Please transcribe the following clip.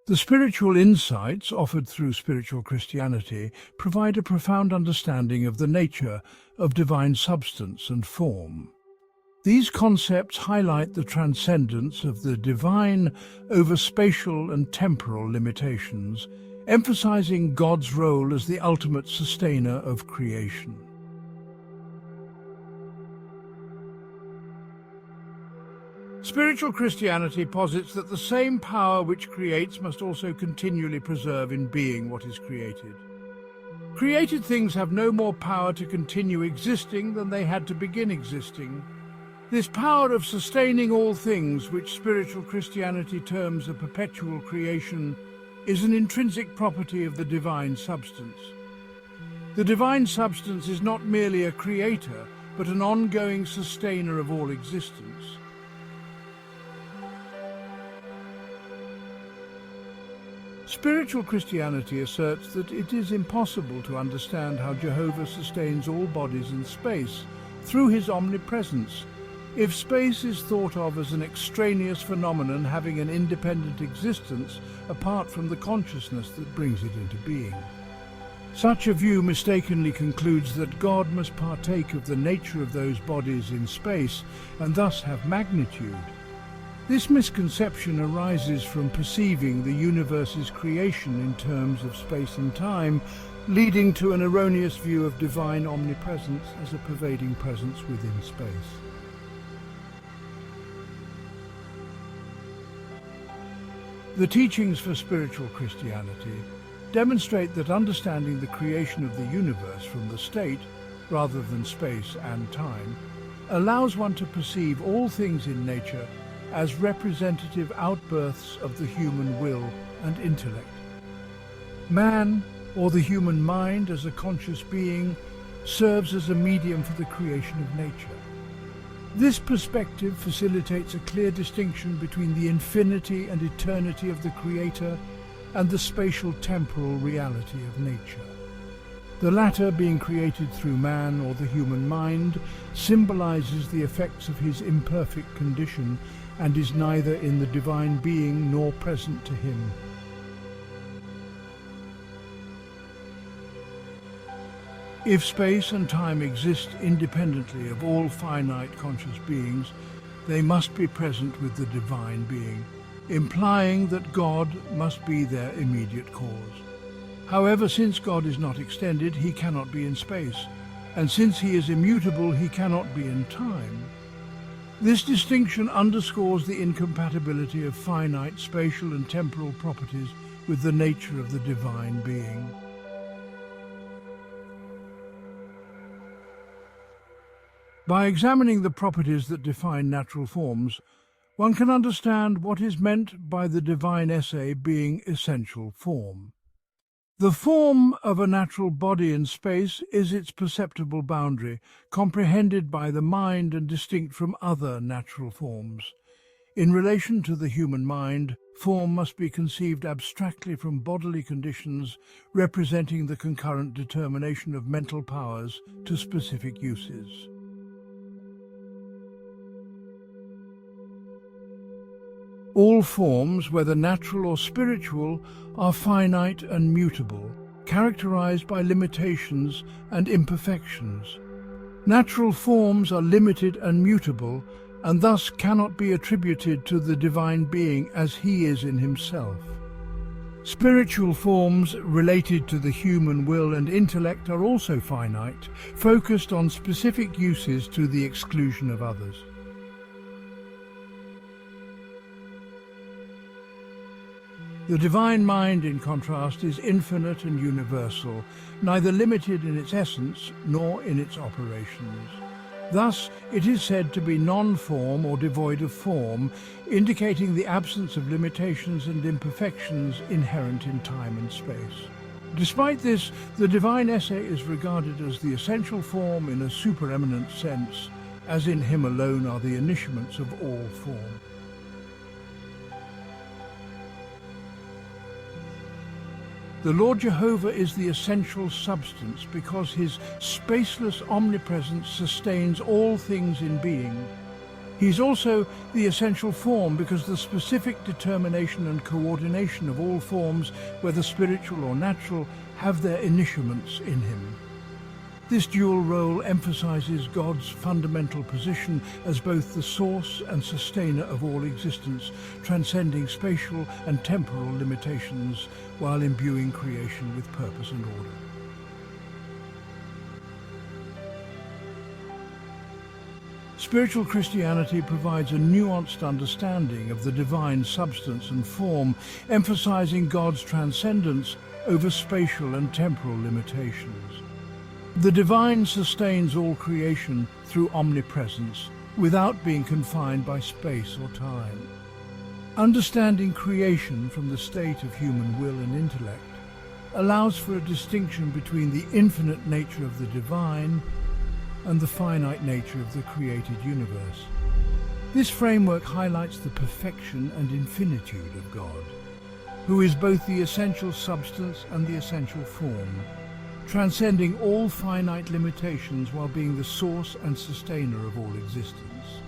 The spiritual insights offered through spiritual Christianity provide a profound understanding of the nature of divine substance and form. These concepts highlight the transcendence of the divine over spatial and temporal limitations, emphasizing God's role as the ultimate sustainer of creation. Spiritual Christianity posits that the same power which creates must also continually preserve in being what is created. Created things have no more power to continue existing than they had to begin existing. This power of sustaining all things, which spiritual Christianity terms a perpetual creation, is an intrinsic property of the divine substance. The divine substance is not merely a creator, but an ongoing sustainer of all existence. Spiritual Christianity asserts that it is impossible to understand how Jehovah sustains all bodies in space through his omnipresence, if space is thought of as an extraneous phenomenon having an independent existence apart from the consciousness that brings it into being. Such a view mistakenly concludes that God must partake of the nature of those bodies in space and thus have magnitude. This misconception arises from perceiving the universe's creation in terms of space and time, leading to an erroneous view of divine omnipresence as a pervading presence within space. The teachings for spiritual Christianity demonstrate that understanding the creation of the universe from the state, rather than space and time, allows one to perceive all things in nature as representative outbursts of the human will and intellect. Man, or the human mind as a conscious being, serves as a medium for the creation of nature. This perspective facilitates a clear distinction between the infinity and eternity of the Creator and the spatial temporal reality of nature. The latter, being created through man or the human mind, symbolizes the effects of his imperfect condition and is neither in the divine being nor present to him. If space and time exist independently of all finite conscious beings, they must be present with the divine being, implying that God must be their immediate cause. However, since God is not extended, he cannot be in space, and since he is immutable, he cannot be in time. This distinction underscores the incompatibility of finite spatial and temporal properties with the nature of the divine being. By examining the properties that define natural forms, one can understand what is meant by the divine essay being essential form. The form of a natural body in space is its perceptible boundary, comprehended by the mind and distinct from other natural forms. In relation to the human mind, form must be conceived abstractly from bodily conditions, representing the concurrent determination of mental powers to specific uses. All forms, whether natural or spiritual, are finite and mutable, characterized by limitations and imperfections. Natural forms are limited and mutable, and thus cannot be attributed to the divine being as he is in himself. Spiritual forms related to the human will and intellect are also finite, focused on specific uses to the exclusion of others. The divine mind, in contrast, is infinite and universal, neither limited in its essence nor in its operations. Thus, it is said to be non-form or devoid of form, indicating the absence of limitations and imperfections inherent in time and space. Despite this, the divine essay is regarded as the essential form in a supereminent sense, as in him alone are the initiaments of all form. The Lord Jehovah is the essential substance because his spaceless omnipresence sustains all things in being. He is also the essential form because the specific determination and coordination of all forms, whether spiritual or natural, have their initiaments in him. This dual role emphasizes God's fundamental position as both the source and sustainer of all existence, transcending spatial and temporal limitations while imbuing creation with purpose and order. Spiritual Christianity provides a nuanced understanding of the divine substance and form, emphasizing God's transcendence over spatial and temporal limitations. The divine sustains all creation through omnipresence, without being confined by space or time. Understanding creation from the state of human will and intellect allows for a distinction between the infinite nature of the divine and the finite nature of the created universe. This framework highlights the perfection and infinitude of God, who is both the essential substance and the essential form, transcending all finite limitations while being the source and sustainer of all existence.